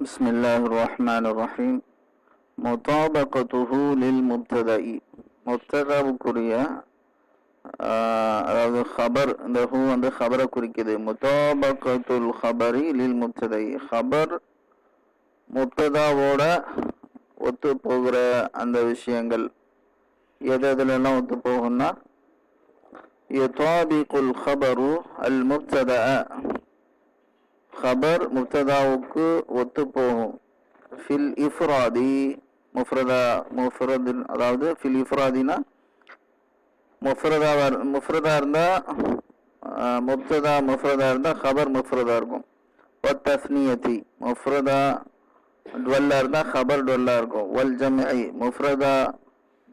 بسم الله الرحمن الرحيم مطابقته للمبتدأ முப்ததாவுக்குரிய அதாவது ஹபர், இந்த ஹூ வந்து ஹபரை குறிக்குது. முதாபகத்துல் ஹபரி லில் முப்ததை, ஹபர் முப்ததாவோட ஒத்து போகிற அந்த விஷயங்கள் எதுலாம் ஒத்து போகும்னா, யுதாபிகுல் ஹபரு அல் முப்ததா, ஹபர் முப்ததாவுக்கு ஒத்து போகும். ஃபில் இஃப்ராதி, முஃப்ரத், அதாவது ஃபில் இஃப்ராதினா முஃப்ரதா இருந்தா முப்ததா முஃப்ரதா இருந்தா ஹபர் முஃப்ரதா இருக்கும். தஸ்னியதி, முஃப்ரதா டுவல்லா இருந்தா ஹபர் டுவல்லா இருக்கும். வல் ஜம்இ, முஃப்ரதா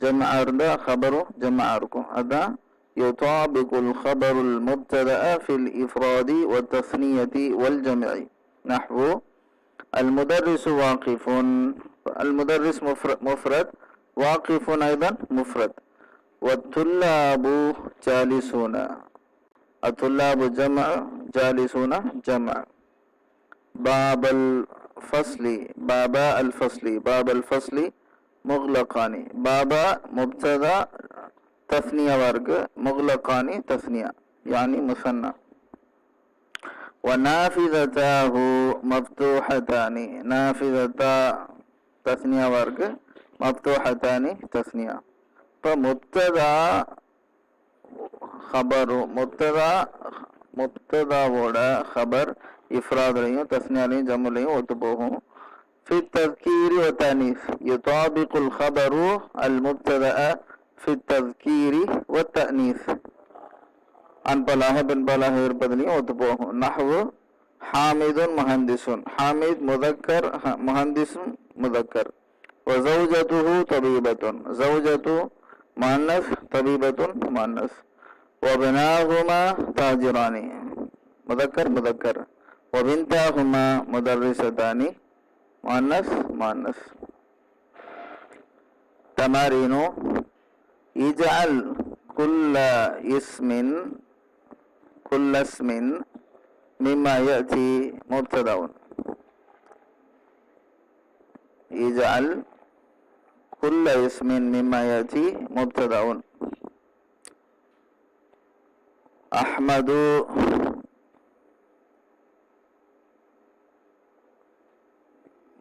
ஜம்ஆ இருந்தா ஹபரும் ஜம்ஆ இருக்கும். அதான் யுதாபிகுல் ஹபருல் முப்ததா ஃபில் இஃப்ராதி வத் தஸ்னியதி வல் ஜம்இ. நஹ்வு அல் முதர்ரிசு வாகிஃபுன், அல் முதர்ரிஸ் முஃப்ரத், வாகிஃபுன் ஐதான் முஃப்ரத். والطلاب جالسون، الطلاب جمع، جالسون جمع. باب الفصل، بابا الفصل، باب الفصل مغلقان، بابا مبتدا تثنية ورق، مغلقان تثنية يعني مثنى. ونافذتاه مفتوحتان، نافذتا تثنية ورق، مفتوحتان تثنية. இப்போ முப்ததா ஹபரு, முப்ததாவோட ஹபர் இஃப்ராத்லையும் தஸ்னியாலையும் ஜம்முலையும் ஒத்து போகும். ஃபி தஸ்கீரி வ தனீஸ், யுதாபிகுல் ஹபரு அல் முப்ததா ஃபி தஸ்கீரி வ தனீஸ், ஆண்பாலாக பெண்பாலாக இருப்பதிலையும் ஒத்து போகும். நஹ்வு ஹாமிதுன் முஹந்திசுன், ஹாமித் முதக்கர், முஹந்திசுன் முதக்கர். வ ஜௌஜதுஹு தபீபத்துன், ஜௌஜத்து முஅன்னஸ், தபீபத்துன் முஅன்னஸ். வபனாஹுமா தாஜிரானி, முதக்கர் முதக்கர். வபின்தாஹுமா முதர்ரிசதானி, முஅன்னஸ் முஅன்னஸ். தமாரீனு இஜ்அல் குல்ல இஸ்மின் மிம்மா யஅதி முப்ததாஉன், இஜ்அல் குல்ல இஸ்மின் மிம்மா யஅதி முப்ததாஉன். அஹ்மது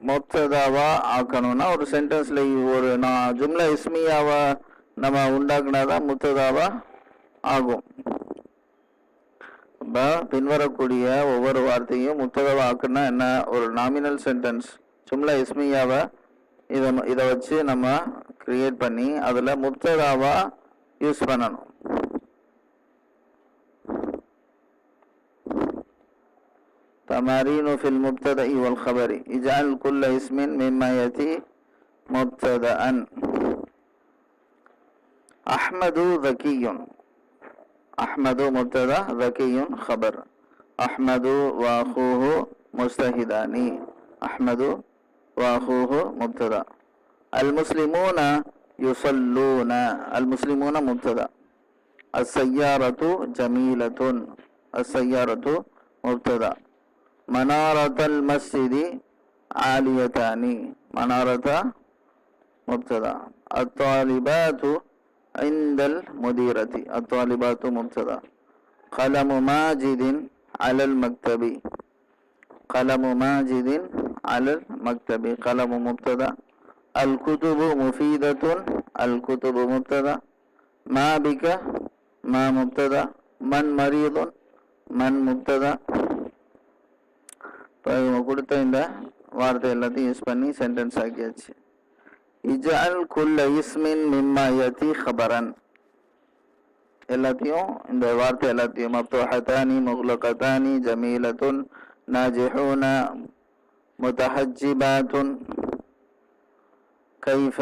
முப்ததாவா ஆக்கணும்னா ஒரு சென்டென்ஸ்ல ஒரு ஜும்லா இஸ்மியாவா நம்ம உண்டாக்குனாதான் முப்ததாவா ஆகும். பின்வரக்கூடிய ஒவ்வொரு வார்த்தையும் முப்ததாவா ஆக்குனா என்ன, ஒரு நாமினல் சென்டென்ஸ் ஜும்லா இஸ்மியாவை இதை வச்சு நம்ம கிரியேட் பண்ணி அதுல முப்ததாவா யூஸ் பண்ணணும். தமாரீனு ஃபில் முப்ததஇ வல் ஹபரி, இஜ்அல் குல்ல இஸ்மின் மிம்மா யஅதி முப்ததஅன். அஹ்மது ذكي، அஹ்மது முப்ததா, ذكي خبر. அஹ்மது وأخوه مجتهدان، அஹ்மது وأخوه مبتدا. المسلمون يصلون، المسلمون مبتدا. السيارة جميلة، السيارة مبتدا. منارة المسجد عاليتان، منارة مبتدا. الطالبات عند المديرة، الطالبات مبتدا. قلم ماجد على المكتب، قلم ماجد على المكتب، قلم مبتدا. الكتب مفيدة، الكتب مبتدا. ما بك، ما مبتدا. من مريض، من مبتدا. இப்போ இவங்க கொடுத்த இந்த வார்த்தை எல்லாத்தையும் யூஸ் பண்ணி சென்டென்ஸ் ஆக்கியாச்சு. இஜ்அல் குல்ல இஸ்மின் மிம்மா யஅதி ஹபரன், எல்லாத்தையும் இந்த வார்த்தை எல்லாத்தையும் மஃப்தூஹதானி முக்லகதானி ஜமீலத்துன் நாஜிஹூன முத்தஹஜ்ஜிபாத்துன் கைஃப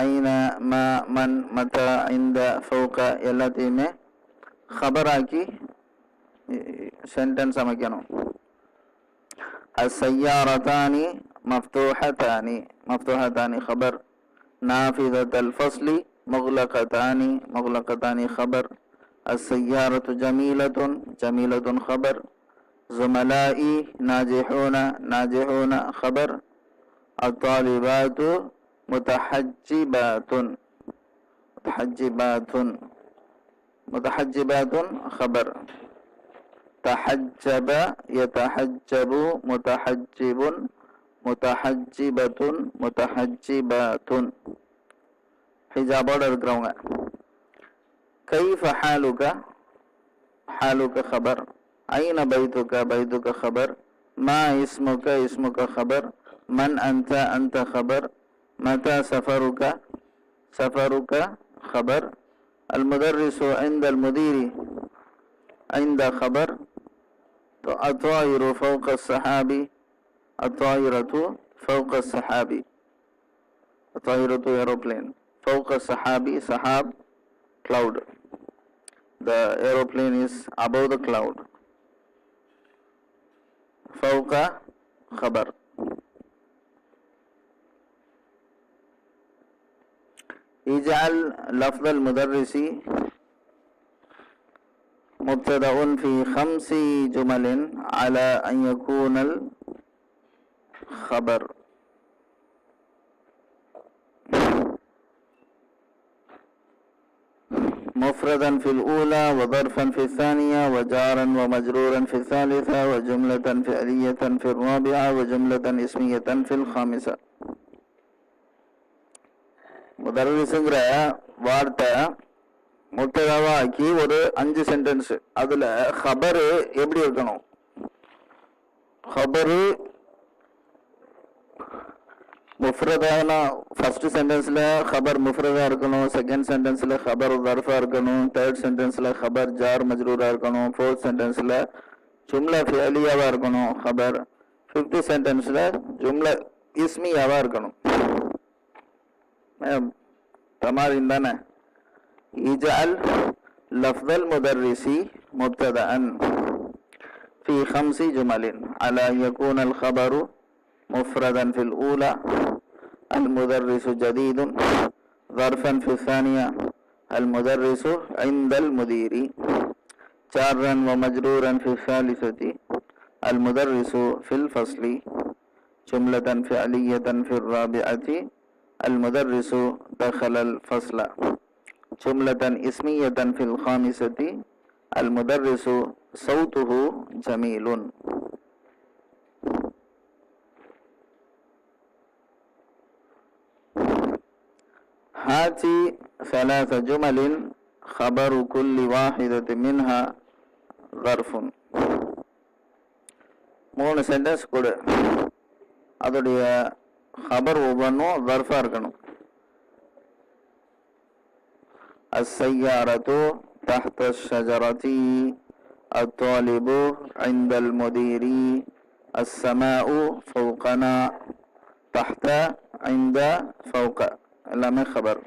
ஐன மா மன் மதா இந்த ஃபௌக எல்லாத்தையுமே ஹபராக்கி சென்டென்ஸ் அமைக்கணும். அஸ்ஸய்யாரதானி மஃப்தூஹதானி, மஃப்தூஹதானி خبر. نافذة الفصل مغلقتان، مغلقتان خبر. السيارة جميلة، جميلة خبر. زملائي ناجحون، ناجحون خبر. الطالبات متحجبات. متحجبات خبر. تحجب يتحجب متحجب متحجبة متحجبات. ஹிஜாபோட இருக்கிறவங்க. கைஃப ஹாலுக, ஹாலுக खबर. ஐன பைத்துக, பைத்துக खबर. மா இஸ்முக, இஸ்முக खबर. மன் அன்த, அன்த खबर. மதா சஃபருக, சஃபருக खबर. அல் முதர்ரிசு இன்தல் முதீரி ஐந்த खबर. तो الطائر فوق السحاب. الطائرة فوق السحاب. الطائرة aeroplane. فوق السحاب, سحاب cloud. The aeroplane is above the cloud. فوق خبر. اجعل لفظ المدرس مبتدأ في 5 جمل على أن يكون الخبر مفردا في الأولى وظرفا في الثانية وجارا ومجرورا في الثالثة وجملة فعلية في الرابعة وجملة اسمية في الخامسة. முதர்ரிசுங்கிற வார்த்தை முத்ததாவா ஆக்கி ஒரு 5 சென்டென்ஸ். அதுல ஹபரு எப்படி இருக்கணும்? ஹபரு முஃப்ரதானா ஃபர்ஸ்ட் சென்டென்ஸ்ல ஹபர் முஃப்ரதா இருக்கணும், செகண்ட் சென்டென்ஸ்ல ஹபர் தர்ஃபா இருக்கணும், தேர்ட் சென்டென்ஸ்ல ஹபர் ஜார் மஜ்ரூரா இருக்கணும், ஃபோர்த் சென்டென்ஸ்ல ஜும்லா ஃபிஅலியாவா இருக்கணும் ஹபர், ஃபிஃப்த் சென்டென்ஸ்ல ஜும்லா இஸ்மியாவா இருக்கணும். தமாரின் தானே. இஜஅல் லஃதல் முதர்ரிசி முப்ததஅன் في 5 جمل على أن يكون الخبر مفردا في الأولى، المدرس جديد، ظرفا في الثانية، المدرس عند المدير، جارا ومجرورا في الثالثة، المدرس في الفصل، جملة فعلية في الرابعة، المدرس دخل الفصل، جملة اسمية في الخامسة، المدرس صوته جميل. هاتي 3 جمل خبر كل واحدة منها ظرف. 3 சென்டென்ஸ் கொடு, அதோடைய خبر ஒவ்வொன்றும் ظرفா இருக்கணும். السيارة تحت الشجرة، الطالب عند المدير، السماء فوقنا، تحت عند فوق எல்லாமே خبر.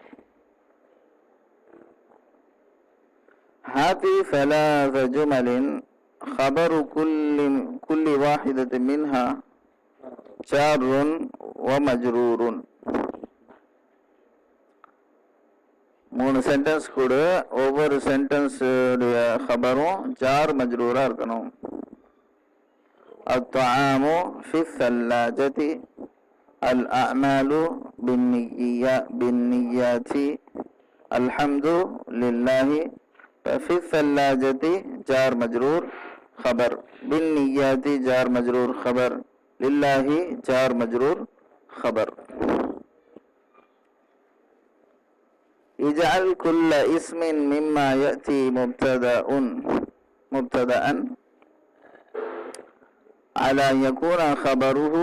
هذه 3 جمل خبر كل واحدة منها جار ومجرور. 3 சென்டென்ஸ் கூட ஒவ்வொரு சென்டென்ஸ் உடைய خبரும் ஜார் மஜ்ரூரா இருக்கணும். الطعام في الثلاجة، الأعمال بالنيات، الحمد لله. في الثلاجة جار مجرور خبر، بالنيات جار مجرور خبر، لله جار مجرور خبر. اجعل كل اسم مما يأتي مبتدأ على أن يكون خبره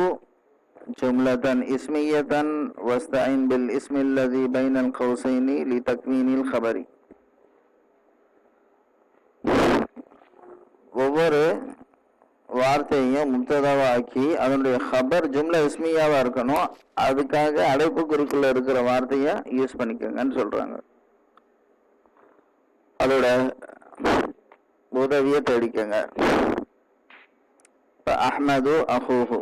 جملة اسمية واستعن بالاسم الذي بين القوسين لتكوين الخبر. ஒவ்வொரு வார்த்தையும் முப்ததாவா ஆக்கி அதனுடைய ஹபர் ஜும்லா இஸ்மியாவா இருக்கணும். அதுக்காக அடைப்பு குறிக்குள்ள இருக்கிற வார்த்தையை யூஸ் பண்ணிக்கோங்கன்னு சொல்றாங்க. அதோட உதவியை தேடிக்கங்க. அஹ்மது அஹூஹு,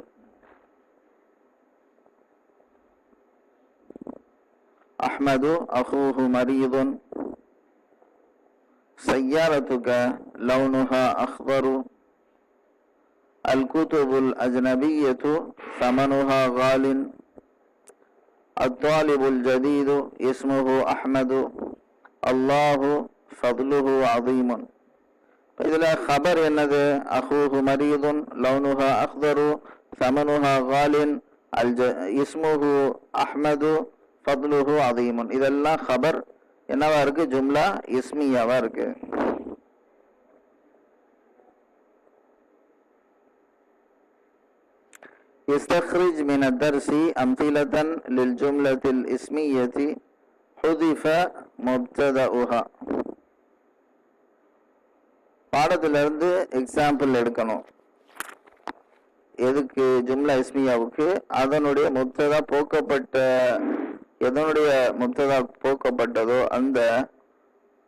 அஹ்மது அஹூஹு மரீதுன். سيارتك لونها أخضر. الكتب الأجنبية ثمنها غال. அத்தாலிபுல் ஜதீது இஸ்முஹு அஹ்மது அல்லாஹு ஃபதுலுஹு அதீமுன். இதுல ஹபர் என்னது? அஹூஹு மரீதுன் லௌனுஹா அக்தரு சமனுஹா காலின் இஸ்முஹு அஹ்மது ஃபதுலுஹு அதீமுன். இதெல்லாம் ஹபர் என்னவா இருக்கு? ஜும்லா இஸ்மியாவா இருக்கு. இஸ்தக்ரிஜ் மின் அத்-தர்சி அம்திலத்தன் லில் ஜும்லத்தில் இஸ்மியத்தி ஹுதிஃப முப்ததஉஹா. பாடத்திலிருந்து எக்ஸாம்பிள் எடுக்கணும். எதுக்கு? ஜும்லா இஸ்மியாவுக்கு. அதனுடைய முப்ததா போக்கப்பட்ட, எதனுடைய முப்ததா போக்கப்பட்டதோ அந்த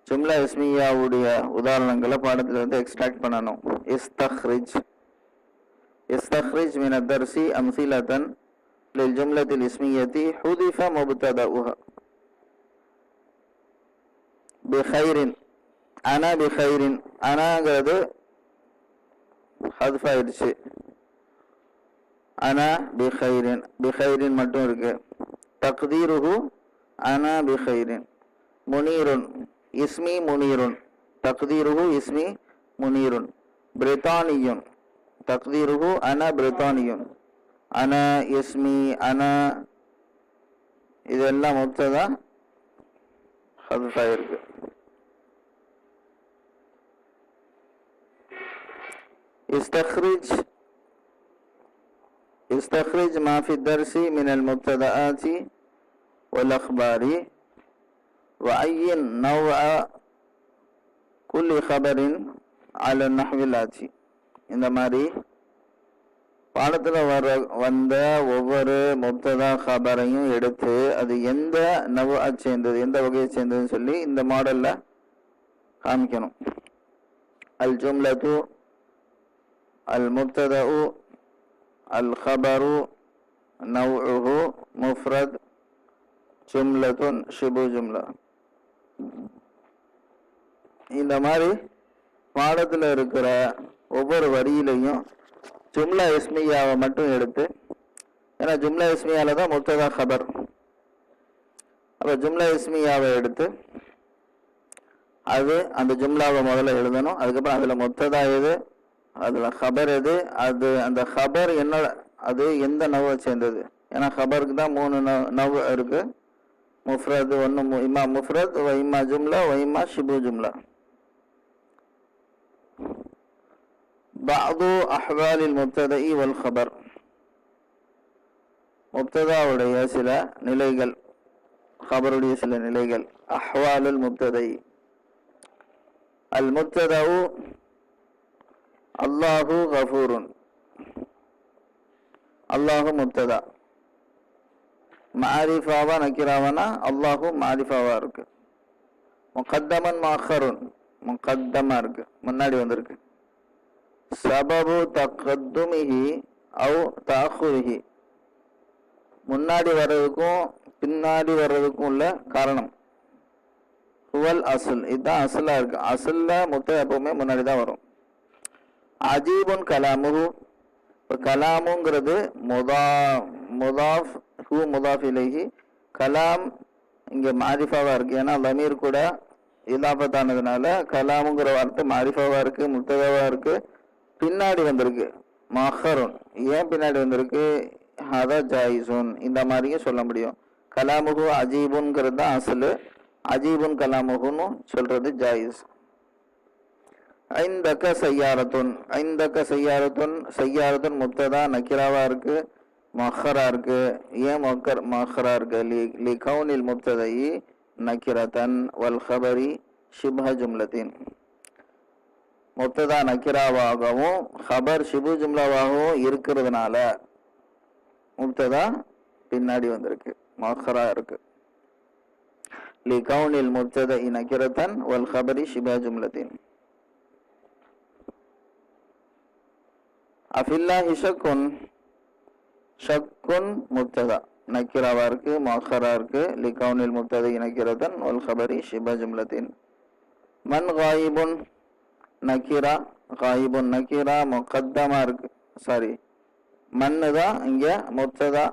ஜும்லா இஸ்மியாவுடைய உதாரணங்களை பாடத்திலிருந்து எக்ஸ்ட்ராக்ட் பண்ணணும். இஸ்தக்ரிஜ் மின் அத்-தர்சி அம்சிலத்தன் லில் ஜும்லத்தில் இஸ்மியத்தி ஹுதிஃப முப்ததஉஹா. பிஹைரின் அனா பிஹைரின். அனாங்கிறது ஹத்ஃப் ஆயிடுச்சு. அனா பிஹைரின், பிஹைரின் மட்டும் இருக்கு. தக்தீருஹு அனா பிஹைரின். முனீருன் இஸ்மி முனீருன். தக்தீருஹு இஸ்மி முனீருன். பிரித்தானியுன் தக்தீருஹு அனா பிரித்தானியுன். அனா இஸ்மி அனா இதெல்லாம் முப்ததா ஹத்ஃப் ஆயிருக்கு. استخرج ما في الدرس من المبتدآت والأخبار وعين نوع كل خبر على النحو الآتي. இந்த மாதிரி பாடத்தில் வந்த ஒவ்வொரு முப்ததா ஹபரையும் எடுத்து அது எந்த நவா சேர்ந்தது, எந்த வகையை சேர்ந்ததுன்னு சொல்லி இந்த மாடல்ல காமிக்கணும். அல் ஜும்லத்து அல் முப்ததஉ அல் ஹபரு நவ்உஹு முஃப்ரத் ஜும்லத்துன் ஷிபு ஜும்லா. இந்த மாதிரி பாடத்தில் இருக்கிற ஒவ்வொரு வரியிலையும் ஜும்லா இஸ்மியாவை மட்டும் எடுத்து, ஏன்னா ஜும்லா இஸ்மியால தான் முப்ததா ஹபர். அப்போ ஜும்லா இஸ்மியாவை எடுத்து அது அந்த ஜும்லாவை முதல்ல எழுதணும். அதுக்கப்புறம் அதில் முப்ததா எது, அதில் ஹபர் எது, அது அந்த ஹபர் என்ன, அது எந்த நவ்வை சேர்ந்தது. ஏன்னா ஹபருக்கு தான் 3 நவ் இருக்கு. முஃப்ரத் ஒன்று, இம்மா முஃப்ரத் வ இம்மா ஜும்லா வ இம்மா ஷிபு ஜும்லா. பஅது அஹ்வாலில் முப்ததஇ வல் ஹபர். முப்ததாவுடைய சில நிலைகள், ஹபருடைய சில நிலைகள். அஹ்வாலுல் முப்ததஇ. அல் முப்ததஉ அல்லாஹு கஃபூருன். அல்லாஹு முப்ததா. மாரிஃபாவா நக்கிராவானா அல்லாஹு மாரிஃபாவா இருக்கு. முகத்தமன் முஅக்கருன், முகத்தமா இருக்கு, முன்னாடி வந்திருக்கு. சபபு தகத்துமிஹி அவ் தஅخுரிஹி. முன்னாடி வர்றதுக்கும் பின்னாடி வர்றதுக்கும் உள்ள காரணம். ஹுவல் அஸ்ல், இதுதான் அஸ்லா இருக்கு. அஸ்ல முப்ததா எப்பவுமே முன்னாடி தான் வரும். அஜீபுன் கலாமுஹு. இப்போ கலாமுங்கிறது முதாஃப் ஹூ முதாஃப் இலைஹி. கலாம் இங்கே மாரிஃபாவா இருக்கு. ஏன்னா லமீர் கூட இலாஃபத்தானதுனால கலாமுங்கிற வார்த்தை மாரிஃபாவா இருக்கு, முப்ததாவா இருக்கு, பின்னாடி வந்திருக்கு மஹருன். ஏன் பின்னாடி வந்திருக்கு? ஹதா ஜாயிசுன், இந்த மாதிரியும் சொல்ல முடியும். கலாமுஹு அஜீபுன்ங்கிறது தான் அசலு. அஜீபுன் கலாமுஹுன்னு சொல்றது ஜாயிஸ். ஐந்தக்க சையாரத்துன். ஐந்தக்க சையாரத்துன். சையாரத்துன் முப்ததா நக்கிராவா இருக்கு, மஹரா இருக்கு. ஏன் மஹரா இருக்கு? லி கௌனில் முப்ததஇ நக்கிரத்தன் வல் ஹபரி ஷிப்ஹ ஜும்லத்தின். முப்ததா நக்கிராவாகவும் ஹபர் ஷிபு ஜும்லாவாகவும் இருக்கிறதுனால முப்ததா பின்னாடி வந்திருக்கு, மஹரா இருக்கு. லி கௌனில் முப்ததஇ நக்கிரத்தன் வல் ஹபரி ஷிப்ஹ ஜும்லத்தின். அஃபில்லாஹி ஷக்குன். ஷக்குன் முப்ததா நக்கிராவா இருக்கு, மஹரா இருக்கு. லி கௌனில் முப்ததஇ நக்கிரத்தன் வல் ஹபரி ஷிப்ஹ ஜும்லத்தின். மன் காயிபுன் நக்கிரா. காயிபுன் நக்கிரா முகத்தமா இருக்கு. சாரி, மன்னு தான் இங்க முப்ததா